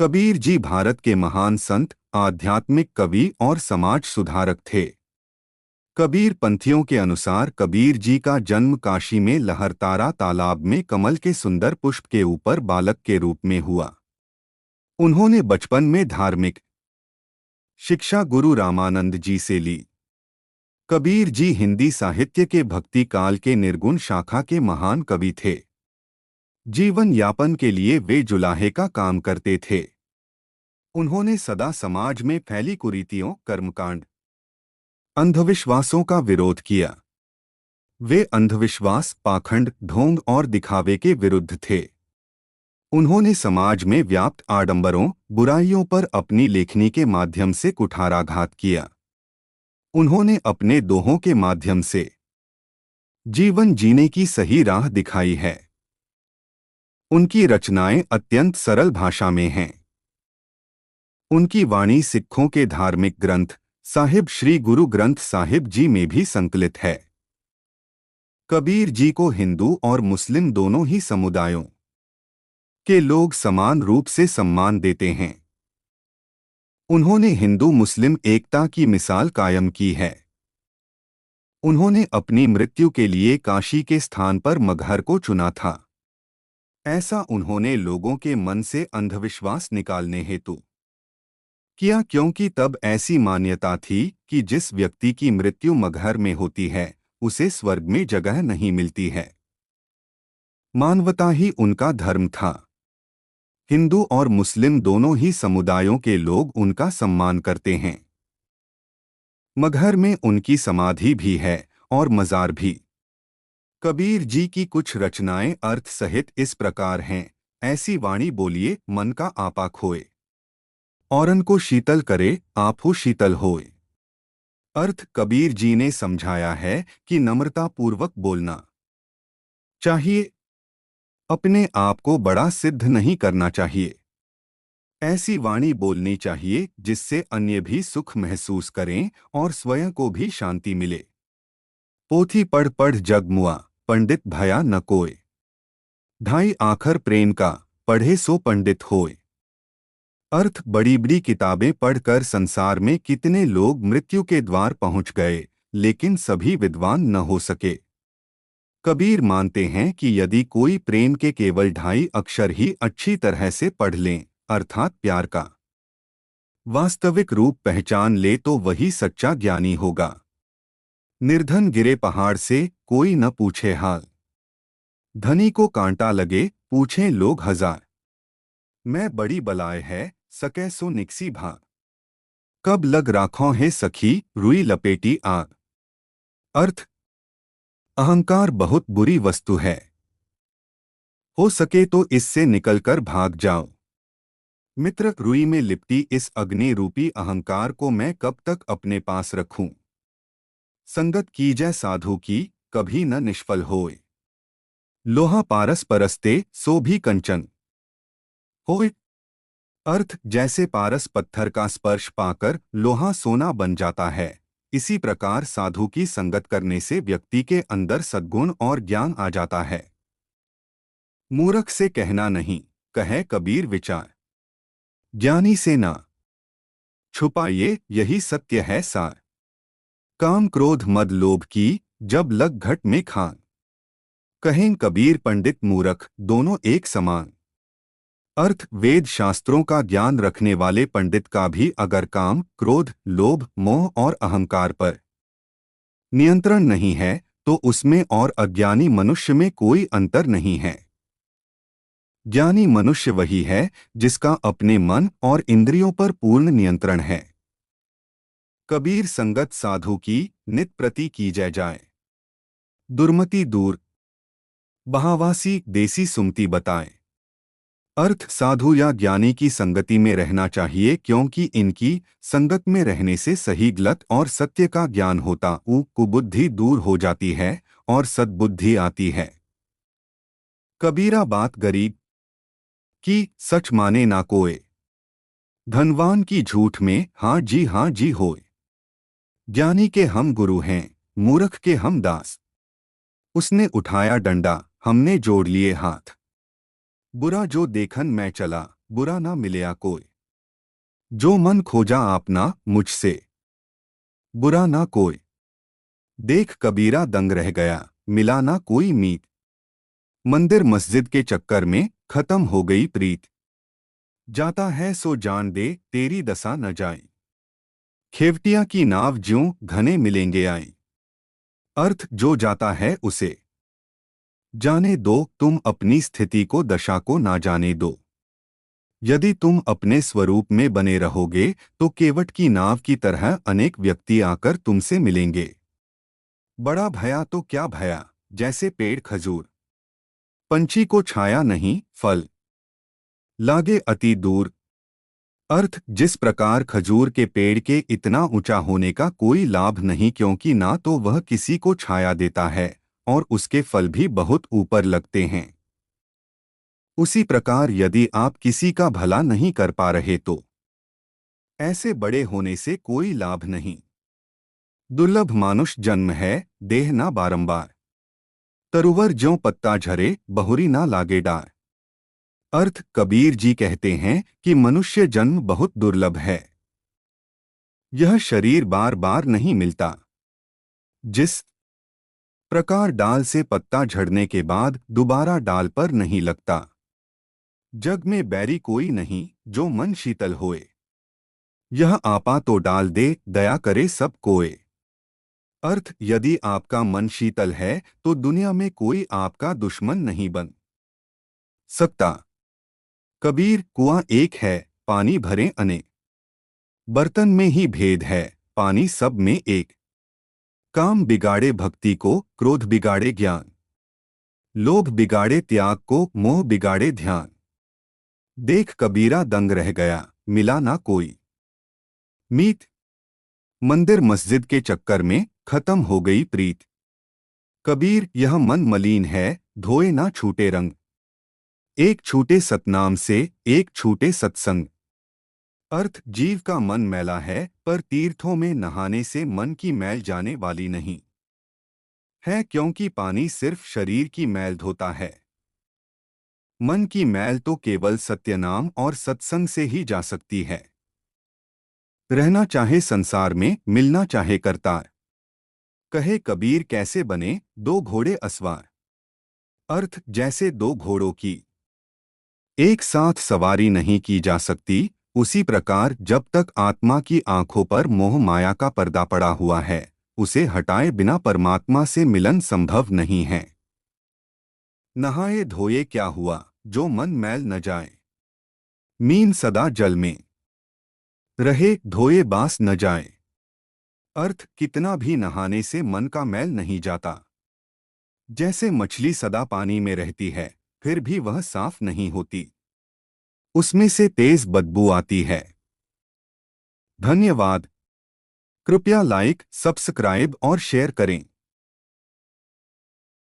कबीर जी भारत के महान संत, आध्यात्मिक कवि और समाज सुधारक थे। कबीर पंथियों के अनुसार कबीर जी का जन्म काशी में लहरतारा तालाब में कमल के सुंदर पुष्प के ऊपर बालक के रूप में हुआ। उन्होंने बचपन में धार्मिक शिक्षा गुरु रामानंद जी से ली। कबीर जी हिंदी साहित्य के भक्ति काल के निर्गुण शाखा के महान कवि थे। जीवन यापन के लिए वे जुलाहे का काम करते थे। उन्होंने सदा समाज में फैली कुरीतियों, कर्मकांड, अंधविश्वासों का विरोध किया। वे अंधविश्वास, पाखंड, ढोंग और दिखावे के विरुद्ध थे। उन्होंने समाज में व्याप्त आडंबरों, बुराइयों पर अपनी लेखनी के माध्यम से कुठाराघात किया। उन्होंने अपने दोहों के माध्यम से जीवन जीने की सही राह दिखाई है। उनकी रचनाएं अत्यंत सरल भाषा में हैं। उनकी वाणी सिखों के धार्मिक ग्रंथ साहिब श्री गुरु ग्रंथ साहिब जी में भी संकलित है। कबीर जी को हिंदू और मुस्लिम दोनों ही समुदायों के लोग समान रूप से सम्मान देते हैं। उन्होंने हिंदू मुस्लिम एकता की मिसाल कायम की है। उन्होंने अपनी मृत्यु के लिए काशी के स्थान पर मगहर को चुना था। ऐसा उन्होंने लोगों के मन से अंधविश्वास निकालने हेतु किया, क्योंकि तब ऐसी मान्यता थी कि जिस व्यक्ति की मृत्यु मगहर में होती है उसे स्वर्ग में जगह नहीं मिलती है। मानवता ही उनका धर्म था। हिंदू और मुस्लिम दोनों ही समुदायों के लोग उनका सम्मान करते हैं। मगहर में उनकी समाधि भी है और मजार भी। कबीर जी की कुछ रचनाएं अर्थ सहित इस प्रकार हैं। ऐसी वाणी बोलिए मन का आपा खोए, औरन को शीतल करे आपहु शीतल होए। अर्थ कबीर जी ने समझाया है कि नम्रता पूर्वक बोलना चाहिए, अपने आप को बड़ा सिद्ध नहीं करना चाहिए। ऐसी वाणी बोलनी चाहिए जिससे अन्य भी सुख महसूस करें और स्वयं को भी शांति मिले। पोथी पढ़ पढ़ जग मुआ, पंडित भया न कोय। ढाई आखर प्रेम का, पढ़े सो पंडित होए। अर्थ बड़ी बड़ी किताबें पढ़कर संसार में कितने लोग मृत्यु के द्वार पहुंच गए, लेकिन सभी विद्वान न हो सके। कबीर मानते हैं कि यदि कोई प्रेम के केवल 2.5 अक्षर ही अच्छी तरह से पढ़ लें, अर्थात प्यार का वास्तविक रूप पहचान ले, तो वही सच्चा ज्ञानी होगा। निर्धन गिरे पहाड़ से, कोई न पूछे हाल। धनी को कांटा लगे, पूछें लोग हजार। मैं बड़ी बलाए है, सके सो निकसी भाग। कब लग राखों है सखी, रुई लपेटी आग। अर्थ अहंकार बहुत बुरी वस्तु है। हो सके तो इससे निकलकर भाग जाओ। मित्र, रुई में लिपटी इस अग्नि रूपी अहंकार को मैं कब तक अपने पास रखूं। संगत कीजै साधु की, कभी न निष्फल होए। लोहा पारस परस्ते, सो भी कंचन होए। अर्थ जैसे पारस पत्थर का स्पर्श पाकर लोहा सोना बन जाता है, इसी प्रकार साधु की संगत करने से व्यक्ति के अंदर सद्गुण और ज्ञान आ जाता है। मूर्ख से कहना नहीं, कहे कबीर विचार। ज्ञानी से ना छुपाइए, यही सत्य है सार। काम क्रोध मद लोभ की, जब लग घट में खान। कहें कबीर पंडित मूर्ख, दोनों एक समान। अर्थ वेद शास्त्रों का ज्ञान रखने वाले पंडित का भी अगर काम, क्रोध, लोभ, मोह और अहंकार पर नियंत्रण नहीं है, तो उसमें और अज्ञानी मनुष्य में कोई अंतर नहीं है। ज्ञानी मनुष्य वही है जिसका अपने मन और इंद्रियों पर पूर्ण नियंत्रण है। कबीर संगत साधु की, नित प्रति कीजै जाए। दुर्मति दूर, बहावासी देसी सुमति बताए। अर्थ साधु या ज्ञानी की संगति में रहना चाहिए, क्योंकि इनकी संगत में रहने से सही गलत और सत्य का ज्ञान होता, कुबुद्धि दूर हो जाती है और सद्बुद्धि आती है। कबीरा बात गरीब की, सच माने ना कोय। धनवान की झूठ में हाँ जी होए। ज्ञानी के हम गुरु हैं, मूर्ख के हम दास। उसने उठाया डंडा, हमने जोड़ लिए हाथ। बुरा जो देखन मैं चला, बुरा ना मिलया कोई। जो मन खोजा आपना मुझसे, बुरा ना कोई। देख कबीरा दंग रह गया, मिला ना कोई मीत। मंदिर मस्जिद के चक्कर में खत्म हो गई प्रीत। जाता है सो जान दे, तेरी दशा न जाए। खेवटिया की नाव ज्यों घने मिलेंगे आए। अर्थ जो जाता है उसे जाने दो, तुम अपनी स्थिति को दशा को ना जाने दो। यदि तुम अपने स्वरूप में बने रहोगे तो केवट की नाव की तरह अनेक व्यक्ति आकर तुमसे मिलेंगे। बड़ा भया तो क्या भया, जैसे पेड़ खजूर, पंछी को छाया नहीं फल लागे अति दूर। अर्थ जिस प्रकार खजूर के पेड़ के इतना ऊंचा होने का कोई लाभ नहीं, क्योंकि ना तो वह किसी को छाया देता है और उसके फल भी बहुत ऊपर लगते हैं, उसी प्रकार यदि आप किसी का भला नहीं कर पा रहे तो ऐसे बड़े होने से कोई लाभ नहीं। दुर्लभ मानुष जन्म है, देह ना बारंबार। तरुवर ज्यों पत्ता झरे, बहुरी ना लागे डार। अर्थ कबीर जी कहते हैं कि मनुष्य जन्म बहुत दुर्लभ है। यह शरीर बार बार नहीं मिलता। जिस प्रकार डाल से पत्ता झड़ने के बाद दोबारा डाल पर नहीं लगता, जग में बैरी कोई नहीं जो मन शीतल होए। यह आपा तो डाल दे, दया करे सब कोए। अर्थ यदि आपका मन शीतल है तो दुनिया में कोई आपका दुश्मन नहीं बन सकता। कबीर कुआं एक है, पानी भरे अनेक। बर्तन में ही भेद है, पानी सब में एक। काम बिगाड़े भक्ति को, क्रोध बिगाड़े ज्ञान। लोभ बिगाड़े त्याग को, मोह बिगाड़े ध्यान। देख कबीरा दंग रह गया, मिला ना कोई मीत। मंदिर मस्जिद के चक्कर में खत्म हो गई प्रीत। कबीर यह मन मलिन है, धोए ना छूटे रंग। एक छूटे सतनाम से, एक छूटे सत्संग। अर्थ जीव का मन मैला है, पर तीर्थों में नहाने से मन की मैल जाने वाली नहीं है, क्योंकि पानी सिर्फ शरीर की मैल धोता है। मन की मैल तो केवल सत्यनाम और सत्संग से ही जा सकती है। रहना चाहे संसार में, मिलना चाहे करतार। कहे कबीर कैसे बने दो घोड़े असवार। अर्थ जैसे दो घोड़ों की एक साथ सवारी नहीं की जा सकती, उसी प्रकार जब तक आत्मा की आंखों पर मोह माया का पर्दा पड़ा हुआ है, उसे हटाए बिना परमात्मा से मिलन संभव नहीं है। नहाए धोए क्या हुआ, जो मन मैल न जाए। मीन सदा जल में रहे, धोए बास न जाए। अर्थ कितना भी नहाने से मन का मैल नहीं जाता। जैसे मछली सदा पानी में रहती है, फिर भी वह साफ नहीं होती, उसमें से तेज बदबू आती है। धन्यवाद। कृपया लाइक, सब्सक्राइब और शेयर करें।